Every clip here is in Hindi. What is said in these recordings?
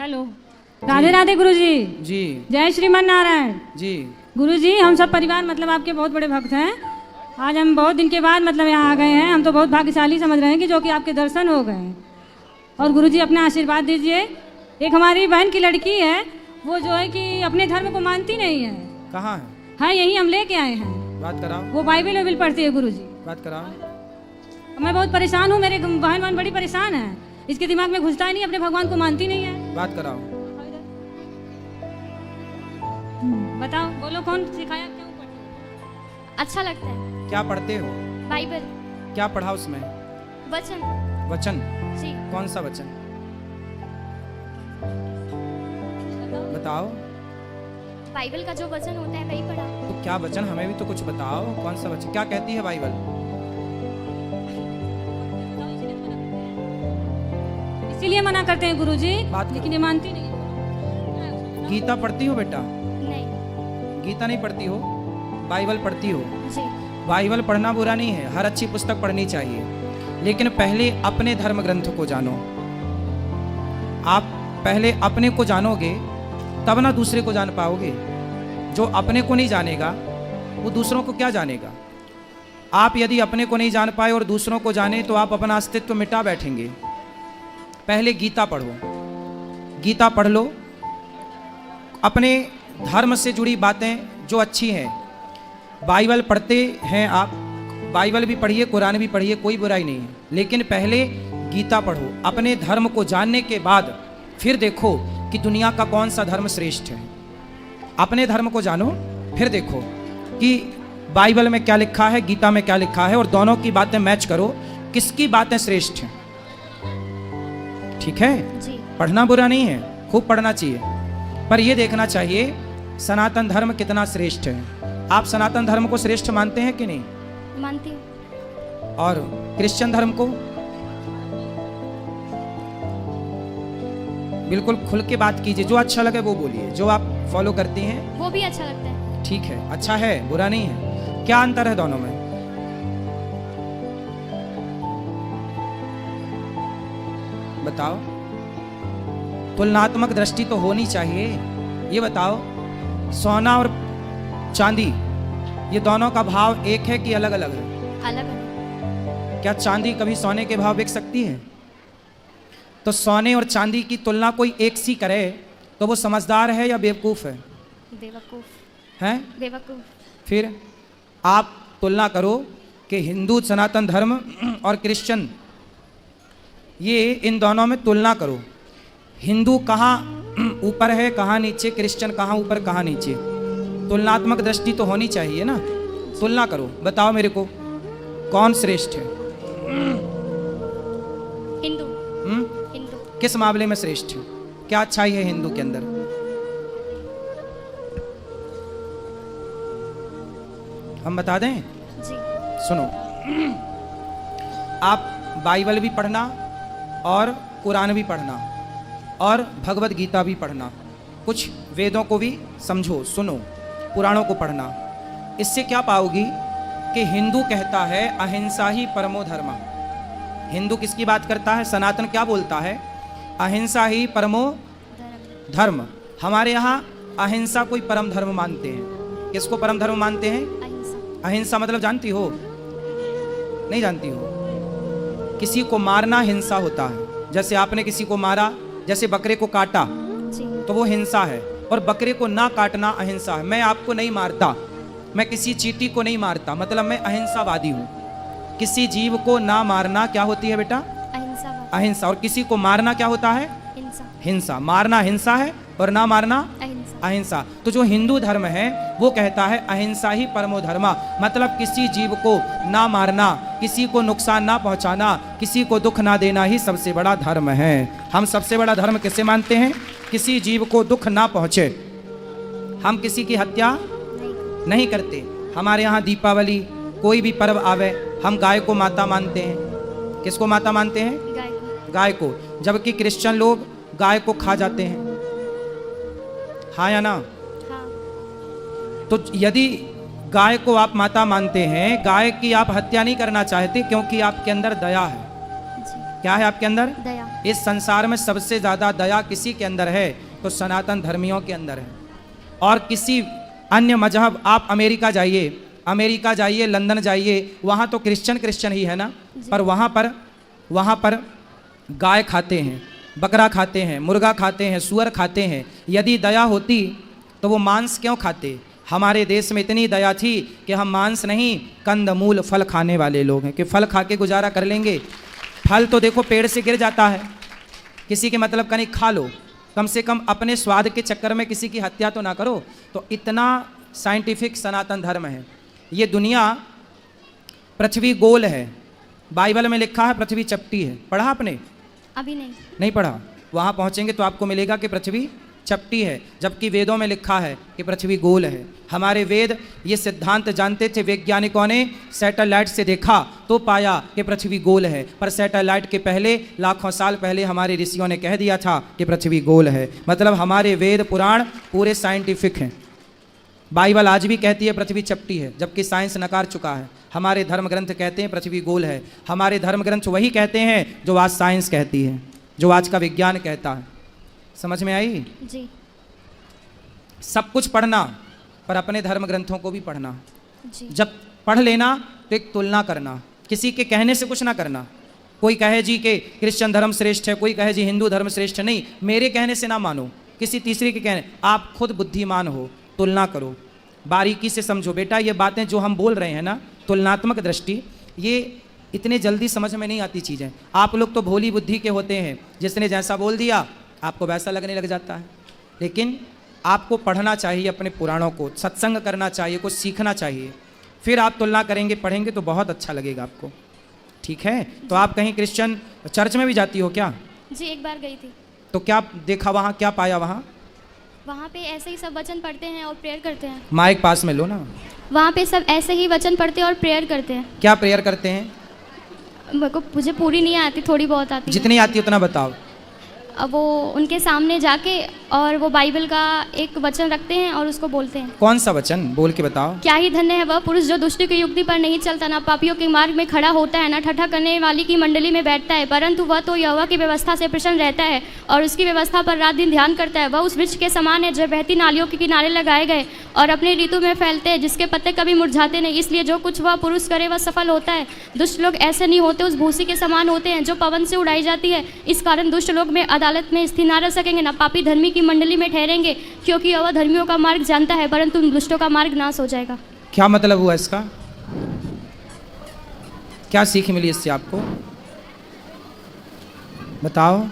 हेलो, राधे राधे गुरुजी। जी जय श्रीमन नारायण जी। गुरुजी। हम सब परिवार मतलब आपके बहुत बड़े भक्त हैं। आज हम बहुत दिन के बाद मतलब यहाँ आ गए हैं। हम तो बहुत भाग्यशाली समझ रहे हैं कि जो कि आपके दर्शन हो गए हैं। और गुरुजी अपना आशीर्वाद दीजिए। एक हमारी बहन की लड़की है, वो जो है कि अपने धर्म को मानती नहीं है। कहाँ है? हाँ, यही हम लेके आए हैं। बात कराओ। वो बाइबल वाइबल पढ़ती है गुरुजी। बात कराओ। मैं बहुत परेशान हूँ, मेरे बहन बड़ी परेशान है। इसके दिमाग में घुसता ही नहीं, अपने भगवान को मानती नहीं है। बात कराओ। बताओ, बोलो कौन सिखाया, क्यों पढ़ी? अच्छा लगता है। क्या पढ़ते हो? बाइबल। क्या पढ़ा उसमें? वचन। वचन? जी। कौन सा वचन? बताओ। बाइबल का जो वचन होता है वही पढ़ा। तो क्या वचन, हमें भी तो कुछ बताओ। कौन सा वचन, क्या कहती है बाइबल? इसीलिए मना करते हैं गुरुजी, लेकिन ये मानती नहीं। गीता पढ़ती हो बेटा? नहीं। गीता नहीं पढ़ती हो, बाइबल पढ़ती हो? जी। बाइबल पढ़ना बुरा नहीं है, हर अच्छी पुस्तक पढ़नी चाहिए, लेकिन पहले अपने धर्म ग्रंथ को जानो। आप पहले अपने को जानोगे तब ना दूसरे को जान पाओगे। जो अपने को नहीं जानेगा वो दूसरों को क्या जानेगा। आप यदि अपने को नहीं जान पाए और दूसरों को जाने तो आप अपना अस्तित्व मिटा बैठेंगे। पहले गीता पढ़ो, गीता पढ़ लो, अपने धर्म से जुड़ी बातें जो अच्छी हैं। बाइबल पढ़ते हैं आप, बाइबल भी पढ़िए, कुरान भी पढ़िए, कोई बुराई नहीं है, लेकिन पहले गीता पढ़ो। अपने धर्म को जानने के बाद फिर देखो कि दुनिया का कौन सा धर्म श्रेष्ठ है। अपने धर्म को जानो, फिर देखो कि बाइबल में क्या लिखा है, गीता में क्या लिखा है, और दोनों की बातें मैच करो, किसकी बातें श्रेष्ठ हैं। ठीक है? जी। पढ़ना बुरा नहीं है, खूब पढ़ना चाहिए, पर यह देखना चाहिए सनातन धर्म कितना श्रेष्ठ है। आप सनातन धर्म को श्रेष्ठ मानते हैं कि नहीं? मानती हूँ। और क्रिश्चियन धर्म को? बिल्कुल खुल के बात कीजिए, जो अच्छा लगे वो बोलिए। जो आप फॉलो करती हैं वो भी अच्छा लगता है। ठीक है, अच्छा है, बुरा नहीं है। क्या अंतर है दोनों में? बताओ। तुलनात्मक दृष्टि तो होनी चाहिए। ये बताओ, सोना और चांदी, ये दोनों का भाव एक है कि अलग अलग है? अलग है। क्या चांदी कभी सोने के भाव बिक सकती है? तो सोने और चांदी की तुलना कोई एक सी करे तो वो समझदार है या बेवकूफ़ है? बेवकूफ हैं? बेवकूफ। फिर आप तुलना करो कि हिंदू सनातन धर्म और क्रिश्चियन, ये इन दोनों में तुलना करो। हिंदू कहाँ ऊपर है, कहाँ नीचे, क्रिश्चियन कहाँ ऊपर कहाँ नीचे। तुलनात्मक दृष्टि तो होनी चाहिए ना। तुलना करो, बताओ मेरे को कौन श्रेष्ठ है? हिंदू। हिंदू। किस मामले में श्रेष्ठ है? क्या अच्छाई है हिंदू के अंदर? हम बता दें? जी। सुनो, आप बाइबल भी पढ़ना और कुरान भी पढ़ना और भगवत गीता भी पढ़ना, कुछ वेदों को भी समझो, सुनो, पुराणों को पढ़ना। इससे क्या पाओगी कि हिंदू कहता है अहिंसा ही परमो धर्म। हिंदू किसकी बात करता है? सनातन क्या बोलता है? अहिंसा ही परमो धर्म। हमारे यहाँ अहिंसा कोई परम धर्म मानते हैं। किसको परम धर्म मानते हैं? अहिंसा। अहिंसा मतलब जानती हो? नहीं जानती हो? किसी को मारना हिंसा होता है। जैसे आपने किसी को मारा, जैसे बकरे को काटा, जी। तो वो हिंसा है, और बकरे को ना काटना अहिंसा है। मैं आपको नहीं मारता, मैं किसी चींटी को नहीं मारता, मतलब मैं अहिंसावादी हूँ। किसी जीव को ना मारना क्या होती है बेटा? अहिंसा। अहिंसा। और किसी को मारना क्या होता है? हिंसा। हिंसा। मारना हिंसा है और ना मारना अहिंसा। अहिंसा। तो जो हिंदू धर्म है वो कहता है अहिंसा ही परमो धर्म, मतलब किसी जीव को ना मारना, किसी को नुकसान ना पहुंचाना, किसी को दुख ना देना ही सबसे बड़ा धर्म है। हम सबसे बड़ा धर्म किसे मानते हैं? किसी जीव को दुख ना पहुंचे। हम किसी की हत्या नहीं करते। हमारे यहाँ दीपावली, कोई भी पर्व आवे, हम गाय को माता मानते हैं। किसको माता मानते हैं? गाय को। गाय को। जबकि क्रिश्चियन लोग गाय को खा जाते हैं। हाँ या ना? हाँ। तो यदि गाय को आप माता मानते हैं, गाय की आप हत्या नहीं करना चाहते क्योंकि आपके अंदर दया है। जी। क्या है आपके अंदर? दया। इस संसार में सबसे ज़्यादा दया किसी के अंदर है तो सनातन धर्मियों के अंदर है। और किसी अन्य मजहब, आप अमेरिका जाइए, लंदन जाइए, वहाँ तो क्रिश्चियन ही है ना, पर वहाँ पर गाय खाते हैं, बकरा खाते हैं, मुर्गा खाते हैं, सुअर खाते हैं। यदि दया होती तो वो मांस क्यों खाते? हमारे देश में इतनी दया थी कि हम मांस नहीं, कंदमूल फल खाने वाले लोग हैं कि फल खा के गुजारा कर लेंगे। फल तो देखो पेड़ से गिर जाता है, किसी के मतलब का नहीं, खा लो, कम से कम अपने स्वाद के चक्कर में किसी की हत्या तो ना करो। तो इतना साइंटिफिक सनातन धर्म है। ये दुनिया, पृथ्वी गोल है, बाइबल में लिखा है पृथ्वी चपटी है। पढ़ा आपने? अभी नहीं पढ़ा? वहाँ पहुँचेंगे तो आपको मिलेगा कि पृथ्वी चपटी है, जबकि वेदों में लिखा है कि पृथ्वी गोल है। हमारे वेद ये सिद्धांत जानते थे, वैज्ञानिकों ने सैटेलाइट से देखा तो पाया कि पृथ्वी गोल है, पर सैटेलाइट के पहले लाखों साल पहले हमारे ऋषियों ने कह दिया था कि पृथ्वी गोल है। मतलब हमारे वेद पुराण पूरे साइंटिफिक हैं। बाइबल आज भी कहती है पृथ्वी चपटी है, जबकि साइंस नकार चुका है। हमारे धर्म ग्रंथ कहते हैं पृथ्वी गोल है। हमारे धर्म ग्रंथ वही कहते हैं जो आज साइंस कहती है, जो आज का विज्ञान कहता है। समझ में आई? जी। सब कुछ पढ़ना, पर अपने धर्म ग्रंथों को भी पढ़ना। जी। जब पढ़ लेना तो एक तुलना करना, किसी के कहने से कुछ ना करना। कोई कहे जी कि क्रिश्चियन धर्म श्रेष्ठ है, कोई कहे जी हिंदू धर्म श्रेष्ठ है, नहीं, मेरे कहने से ना मानो, किसी तीसरे के कहने। आप खुद बुद्धिमान हो, तुलना करो, बारीकी से समझो। बेटा ये बातें जो हम बोल रहे हैं ना, तुलनात्मक दृष्टि, ये इतने जल्दी समझ में नहीं आती चीज़ें। आप लोग तो भोली बुद्धि के होते हैं, जिसने जैसा बोल दिया आपको वैसा लगने लग जाता है। लेकिन आपको पढ़ना चाहिए अपने पुराणों को, सत्संग करना चाहिए, कुछ सीखना चाहिए, फिर आप तुलना करेंगे, पढ़ेंगे तो बहुत अच्छा लगेगा आपको। ठीक है? तो आप कहीं क्रिश्चियन चर्च में भी जाती हो क्या? जी, एक बार गई थी। तो क्या देखा वहाँ, क्या पाया वहाँ? वहाँ पे ऐसे ही सब वचन पढ़ते हैं और प्रेयर करते हैं। माइक पास में लो ना। वहाँ पे सब ऐसे ही वचन पढ़ते हैं और प्रेयर करते हैं। क्या प्रेयर करते हैं? मुझे पूरी नहीं आती, थोड़ी बहुत आती है। जितनी आती है उतना बताओ। अब वो उनके सामने जाके और वो बाइबल का एक वचन रखते हैं और उसको बोलते हैं। कौन सा वचन बोल के बताओ। क्या ही धन्य है वह पुरुष जो दुष्ट की युक्ति पर नहीं चलता, ना पापियों के मार्ग में खड़ा होता है, ना ठट्ठा करने वाली की मंडली में बैठता है, परंतु वह तो यहोवा की व्यवस्था से प्रसन्न रहता है और उसकी व्यवस्था पर रात दिन ध्यान करता है। वह उस वृक्ष के समान है जो बहती नालियों के किनारे लगाए गए और अपने ऋतु में फैलते हैं, जिसके पत्ते कभी मुरझाते नहीं। इसलिए जो कुछ वह पुरुष करे वह सफल होता है। दुष्ट लोग ऐसे नहीं होते, उस भूसी के समान होते हैं जो पवन से उड़ाई जाती है। इस कारण दुष्ट लोग में अदालत में स्थिर ना रह सकेंगे, ना पापी धर्मी की मंडली में ठहरेंगे, क्योंकि वह धर्मियों का मार्ग जानता है, परंतु दुष्टों का मार्ग नाश हो जाएगा। क्या मतलब हुआ इसका? क्या सीख मिली इससे आपको? बताओ।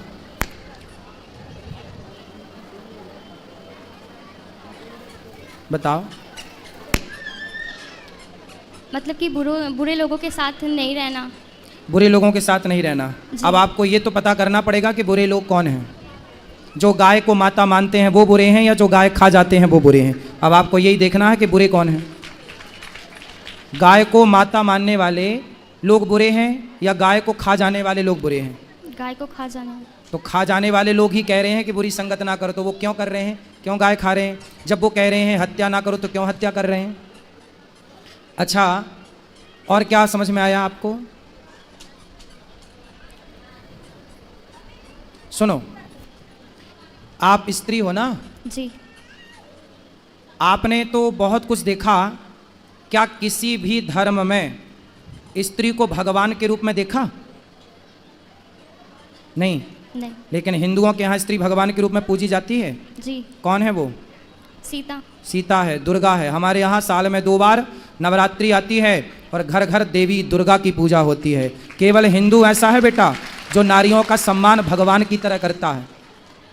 बताओ। मतलब कि बुरे लोगों के साथ नहीं रहना। बुरे लोगों के साथ नहीं रहना। अब आपको ये तो पता करना पड़ेगा कि बुरे लोग कौन हैं। जो गाय को माता मानते हैं वो बुरे हैं, या जो गाय खा जाते हैं वो बुरे हैं। अब आपको यही देखना है कि बुरे कौन हैं। गाय को माता मानने वाले लोग बुरे हैं या गाय को खा जाने वाले लोग बुरे हैं? गाय को खा जाना। तो खा जाने वाले लोग ही कह रहे हैं कि बुरी संगत ना करो, तो वो क्यों कर रहे हैं? क्यों गाय खा रहे हैं? जब वो कह रहे हैं हत्या ना करो, तो क्यों हत्या कर रहे हैं? अच्छा, और क्या समझ में आया आपको? सुनो, आप स्त्री हो ना? जी। आपने तो बहुत कुछ देखा। क्या किसी भी धर्म में स्त्री को भगवान के रूप में देखा? नहीं। नहीं। लेकिन हिंदुओं के यहाँ स्त्री भगवान के रूप में पूजी जाती है। जी। कौन है वो? सीता। सीता है, दुर्गा है। हमारे यहाँ साल में 2 बार नवरात्रि आती है और घर घर देवी दुर्गा की पूजा होती है। केवल हिंदू ऐसा है बेटा जो नारियों का सम्मान भगवान की तरह करता है,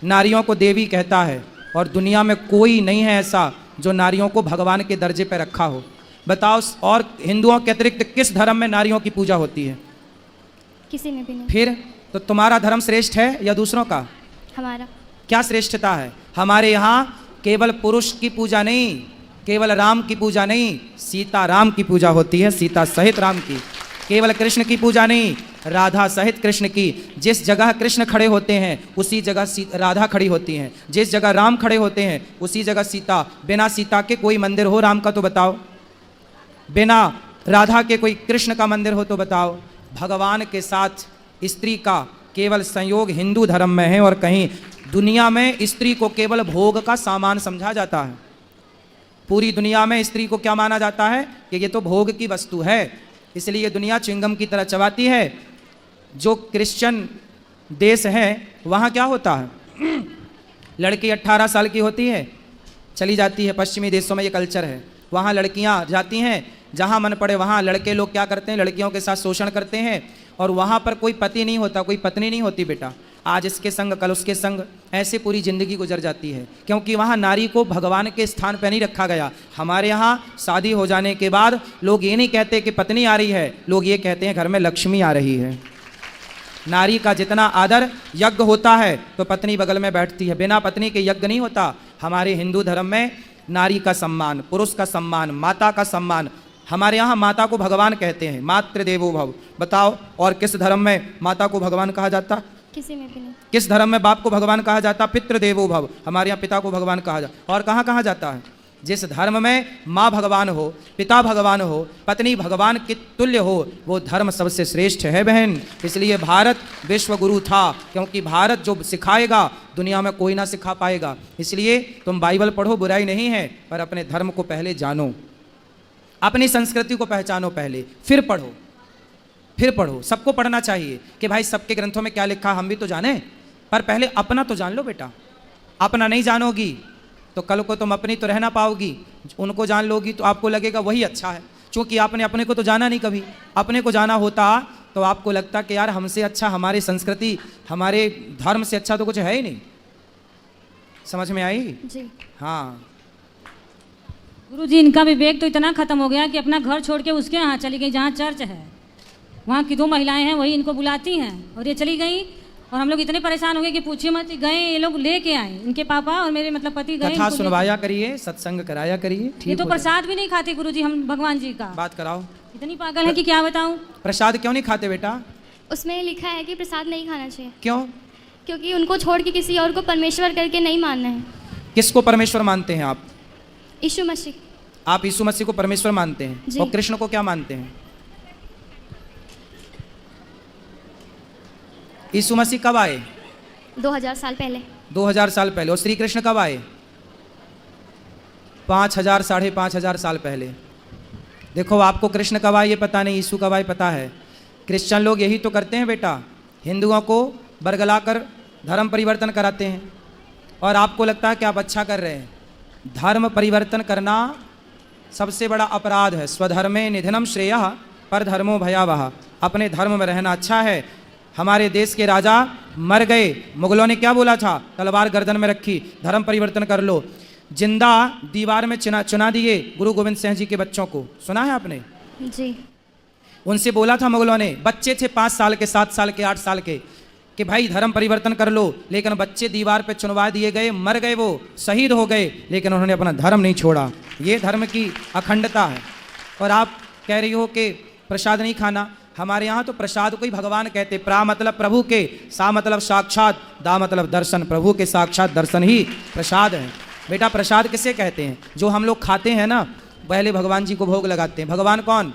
नारियों को देवी कहता है, और दुनिया में कोई नहीं है ऐसा जो नारियों को भगवान के दर्जे पर रखा हो। बताओ, और हिंदुओं के अतिरिक्त किस धर्म में नारियों की पूजा होती है? किसी में भी नहीं। फिर तो तुम्हारा धर्म श्रेष्ठ है या दूसरों का? हमारा। क्या श्रेष्ठता है? हमारे यहाँ केवल पुरुष की पूजा नहीं, केवल राम की पूजा नहीं, सीता राम की पूजा होती है, सीता सहित राम की। केवल कृष्ण की पूजा नहीं, राधा सहित कृष्ण की। जिस जगह कृष्ण खड़े होते हैं उसी जगह राधा खड़ी होती हैं, जिस जगह राम खड़े होते हैं उसी जगह सीता। बिना सीता के कोई मंदिर हो राम का तो बताओ, बिना राधा के कोई कृष्ण का मंदिर हो तो बताओ। भगवान के साथ स्त्री का केवल संयोग हिंदू धर्म में है और कहीं दुनिया में स्त्री को केवल भोग का सामान समझा जाता है। पूरी दुनिया में स्त्री को क्या माना जाता है कि ये तो भोग की वस्तु है, इसलिए ये दुनिया च्युइंगम की तरह चबाती है। जो क्रिश्चियन देश है वहाँ क्या होता है, लड़की 18 साल की होती है चली जाती है। पश्चिमी देशों में ये कल्चर है, वहाँ लड़कियाँ जाती हैं जहाँ मन पड़े वहाँ। लड़के लोग क्या करते हैं, लड़कियों के साथ शोषण करते हैं और वहाँ पर कोई पति नहीं होता, कोई पत्नी नहीं होती बेटा। आज इसके संग कल उसके संग, ऐसे पूरी ज़िंदगी गुजर जाती है, क्योंकि वहाँ नारी को भगवान के स्थान पर नहीं रखा गया। हमारे यहाँ शादी हो जाने के बाद लोग ये नहीं कहते कि पत्नी आ रही है, लोग ये कहते हैं घर में लक्ष्मी आ रही है। नारी का जितना आदर, यज्ञ होता है तो पत्नी बगल में बैठती है, बिना पत्नी के यज्ञ नहीं होता। हमारे हिंदू धर्म में नारी का सम्मान, पुरुष का सम्मान, माता का सम्मान। हमारे यहाँ माता को भगवान कहते हैं, मातृदेवो भव। बताओ और किस धर्म में माता को भगवान कहा जाता? किसी में भी नहीं। किस धर्म में बाप को भगवान कहा जाता? पितृदेवो भव। हमारे यहाँ पिता को भगवान कहा जाता। और कहाँ कहा जाता है? जिस धर्म में माँ भगवान हो, पिता भगवान हो, पत्नी भगवान के तुल्य हो, वो धर्म सबसे श्रेष्ठ है बहन। इसलिए भारत विश्व गुरु था, क्योंकि भारत जो सिखाएगा दुनिया में कोई ना सिखा पाएगा। इसलिए तुम बाइबल पढ़ो, बुराई नहीं है, पर अपने धर्म को पहले जानो, अपनी संस्कृति को पहचानो पहले, फिर पढ़ो, फिर पढ़ो। सबको पढ़ना चाहिए कि भाई सबके ग्रंथों में क्या लिखा हम भी तो जाने, पर पहले अपना तो जान लो बेटा। अपना नहीं जानोगी तो कल को तुम अपनी तो रह ना पाओगी, उनको जान लोगी तो आपको लगेगा वही अच्छा है। क्योंकि आपने अपने को तो जाना नहीं कभी। अपने को जाना होता तो आपको लगता कि यार हमसे अच्छा, हमारी संस्कृति, हमारे धर्म से अच्छा तो कुछ है ही नहीं। समझ में आई? जी हाँ गुरुजी, इनका विवेक तो इतना खत्म हो गया कि अपना घर छोड़ के उसके यहाँ चली गई जहाँ चर्च है। वहाँ की 2 महिलाएं हैं, वही इनको बुलाती हैं और ये चली गई। और हम लोग इतने परेशान हो गए कि पूछिए मत। गए ये लोग लेके आए, इनके पापा और मेरे मतलब पति गए। कथा सुनवाया करिए, सत्संग कराया करिए, ठीक ये तो हो प्रसाद भी नहीं खाते गुरुजी हम भगवान जी का। बात कराओ। इतनी पागल है कि क्या बताऊं। प्रसाद क्यों नहीं खाते बेटा? उसमें लिखा है कि प्रसाद नहीं खाना चाहिए, क्यों? क्योंकि उनको छोड़ के किसी और को परमेश्वर करके नहीं मानना है। किसको परमेश्वर मानते हैं आप? यीशु मसीह। आप यीशु मसीह को परमेश्वर मानते हैं जी। और कृष्ण को क्या मानते हैं? यीशु मसीह कब आए? 2000 साल पहले। 2000 साल पहले। और श्री कृष्ण कब आए? 5000 साढ़े 5000 साल पहले। देखो आपको कृष्ण कब आए ये पता नहीं, यीशु कब आए पता है। क्रिश्चियन लोग यही तो करते हैं बेटा, हिंदुओं को बरगलाकर धर्म परिवर्तन कराते हैं और आपको लगता है कि आप अच्छा कर रहे हैं। धर्म परिवर्तन करना सबसे बड़ा अपराध है। स्वधर्मे निधनम श्रेयः परधर्मो भयावह। अपने धर्म में रहना अच्छा है। हमारे देश के राजा मर गए, मुगलों ने क्या बोला था? तलवार गर्दन में रखी, धर्म परिवर्तन कर लो। जिंदा दीवार में चुना दिए गुरु गोविंद सिंह जी के बच्चों को, सुना है आपने? जी। उनसे बोला था मुगलों ने, बच्चे थे 5 साल के, 7 साल के, 8 साल के, कि भाई धर्म परिवर्तन कर लो। लेकिन बच्चे दीवार पे चुनवा दिए गए, मर गए, वो शहीद हो गए, लेकिन उन्होंने अपना धर्म नहीं छोड़ा। ये धर्म की अखंडता है। और आप कह रही हो कि प्रसाद नहीं खाना। हमारे यहाँ तो प्रसाद को ही भगवान कहते। प्रा मतलब प्रभु के, सा मतलब साक्षात, दा मतलब दर्शन। प्रभु के साक्षात दर्शन ही प्रसाद है बेटा। प्रसाद किसे कहते हैं? जो हम लोग खाते हैं ना, पहले भगवान जी को भोग लगाते हैं। भगवान कौन?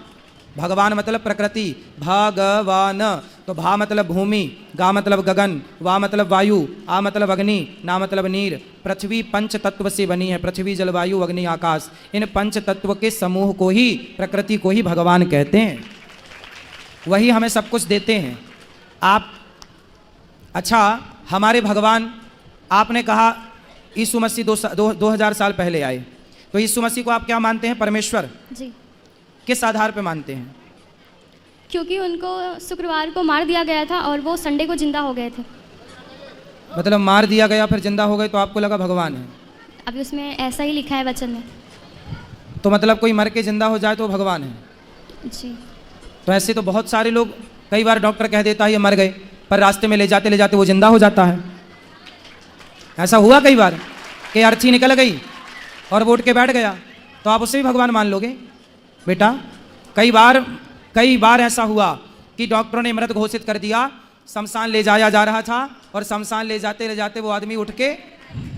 भगवान मतलब प्रकृति, भगवान। तो भा मतलब भूमि, गा मतलब गगन, वा मतलब वायु, आ मतलब अग्नि, ना मतलब नीर। पृथ्वी 5 तत्व से बनी है, पृथ्वी जल वायु अग्नि आकाश। इन 5 तत्व के समूह को ही, प्रकृति को ही भगवान कहते हैं। वही हमें सब कुछ देते हैं। आप अच्छा, हमारे भगवान, आपने कहा यीशु मसीह 2000 साल पहले आए, तो यीशु मसीह को आप क्या मानते हैं? परमेश्वर। जी। किस आधार पे मानते हैं? क्योंकि उनको शुक्रवार को मार दिया गया था और वो संडे को जिंदा हो गए थे। मतलब मार दिया गया फिर जिंदा हो गए तो आपको लगा भगवान है? अभी उसमें ऐसा ही लिखा है वचन में। तो मतलब कोई मर के जिंदा हो जाए तो भगवान है? जी। तो ऐसे तो बहुत सारे लोग, कई बार डॉक्टर कह देता है ये मर गए, पर रास्ते में ले जाते वो जिंदा हो जाता है। ऐसा हुआ कई बार कि अर्थी निकल गई और वो उठ के बैठ गया, तो आप उसे भी भगवान मान लोगे बेटा? कई बार ऐसा हुआ कि डॉक्टरों ने मृत घोषित कर दिया, शमशान ले जाया जा रहा था और शमशान ले जाते वो आदमी उठ के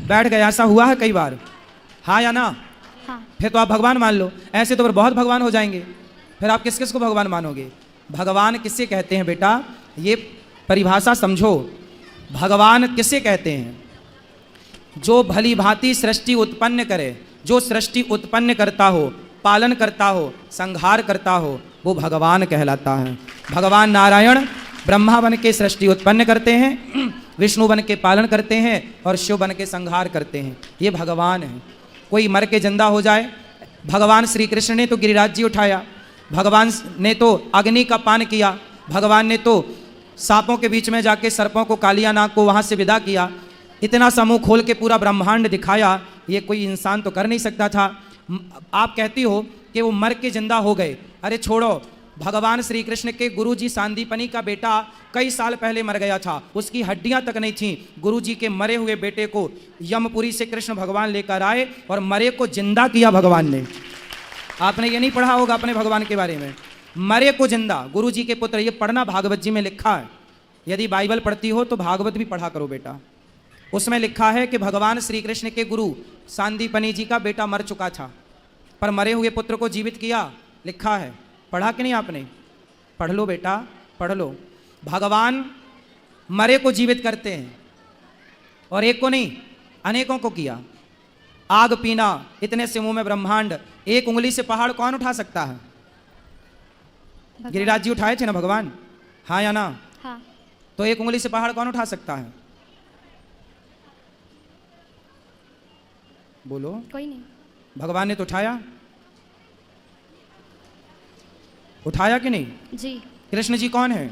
बैठ गया। ऐसा हुआ है कई बार, हाँ या ना? हाँ। फिर तो आप भगवान मान लो। ऐसे तो फिर बहुत भगवान हो जाएंगे। फिर आप किस किस को भगवान मानोगे? भगवान किससे कहते हैं बेटा? ये परिभाषा समझो। भगवान किसे कहते हैं? जो भली भांति सृष्टि उत्पन्न करे, जो सृष्टि उत्पन्न करता हो, पालन करता हो, संहार करता हो, वो भगवान कहलाता है। भगवान नारायण ब्रह्मा बन के सृष्टि उत्पन्न करते हैं, विष्णु बन के पालन करते हैं और शिव बन के संहार करते हैं। ये भगवान है। कोई मर के जिंदा हो जाए, भगवान श्री कृष्ण ने तो गिरिराज जी उठाया, भगवान ने तो अग्नि का पान किया, भगवान ने तो सांपों के बीच में जाके सर्पों को, कालिया नाग को वहाँ से विदा किया, इतना समूह खोल के पूरा ब्रह्मांड दिखाया। ये कोई इंसान तो कर नहीं सकता था। आप कहती हो कि वो मर के जिंदा हो गए। अरे छोड़ो, भगवान श्री कृष्ण के गुरुजी सांदीपनी का बेटा कई साल पहले मर गया था, उसकी हड्डियां तक नहीं थी। गुरुजी के मरे हुए बेटे को यमपुरी से कृष्ण भगवान लेकर आए और मरे को जिंदा किया भगवान ने। आपने ये नहीं पढ़ा होगा अपने भगवान के बारे में, मरे को जिंदा, गुरुजी के पुत्र। ये पढ़ना, भागवत जी में लिखा है। यदि बाइबल पढ़ती हो तो भागवत भी पढ़ा करो बेटा। उसमें लिखा है कि भगवान श्री कृष्ण के गुरु सांदीपनी जी का बेटा मर चुका था, पर मरे हुए पुत्र को जीवित किया, लिखा है। पढ़ा कि नहीं आपने? पढ़ लो बेटा, पढ़ लो। भगवान मरे को जीवित करते हैं, और एक को नहीं, अनेकों को किया। आग पीना, इतने से मुंह में ब्रह्मांड, एक उंगली से पहाड़ कौन उठा सकता है? गिरिराज जी उठाए थे ना भगवान, हाँ या ना? हाँ। तो एक उंगली से पहाड़ कौन उठा सकता है? बोलो। कोई नहीं। भगवान ने तो उठाया, उठाया कि नहीं? जी। कृष्ण जी कौन है?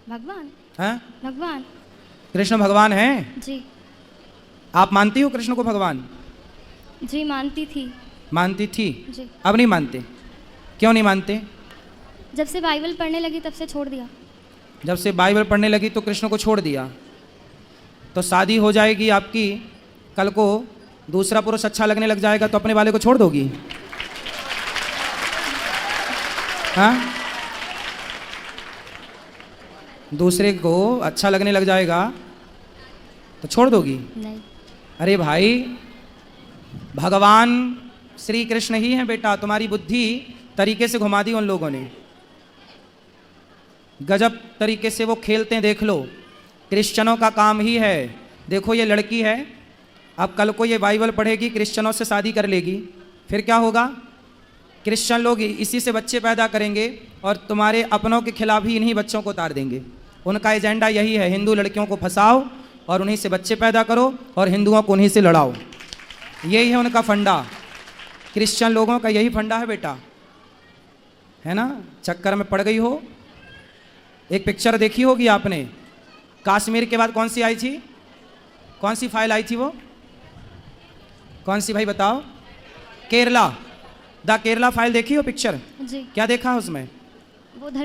भगवान। हैं? भगवान। कृष्ण भगवान हैं? जी। आप मानती हो कृष्ण को भगवान? जी मानती थी। मानती थी? जी। अब नहीं मानते? क्यों नहीं मानते? जब से बाइबल पढ़ने लगी तब से छोड़ दिया। जब से बाइबल पढ़ने लगी तो कृष्ण को छोड़ दिया। तो शादी हो जाएगी आपकी, कल को दूसरा पुरुष अच्छा लगने लग जाएगा तो अपने वाले को छोड़ दोगी? हाँ? दूसरे को अच्छा लगने लग जाएगा तो छोड़ दोगी? नहीं। अरे भाई, भगवान श्री कृष्ण ही हैं बेटा। तुम्हारी बुद्धि तरीके से घुमा दी उन लोगों ने, गजब तरीके से वो खेलते हैं। देख लो, क्रिश्चियनों का काम ही है। देखो ये लड़की है, अब कल को ये बाइबल पढ़ेगी, क्रिश्चियनों से शादी कर लेगी, फिर क्या होगा? क्रिश्चियन लोग इसी से बच्चे पैदा करेंगे और तुम्हारे अपनों के खिलाफ ही इन्हीं बच्चों को उतार देंगे। उनका एजेंडा यही है, हिंदू लड़कियों को फंसाओ और उन्हीं से बच्चे पैदा करो और हिंदुओं को उन्हीं से लड़ाओ। यही है उनका फंडा। क्रिश्चियन लोगों का यही फंडा है बेटा, है ना? चक्कर में पड़ गई हो। एक पिक्चर देखी होगी आपने, कश्मीर के बाद कौन सी आई थी? कौन सी फाइल आई थी वो? कौन सी भाई बताओ? केरला, द केरला फाइल देखी हो पिक्चर? जी। क्या देखा उसमें? वो धर्म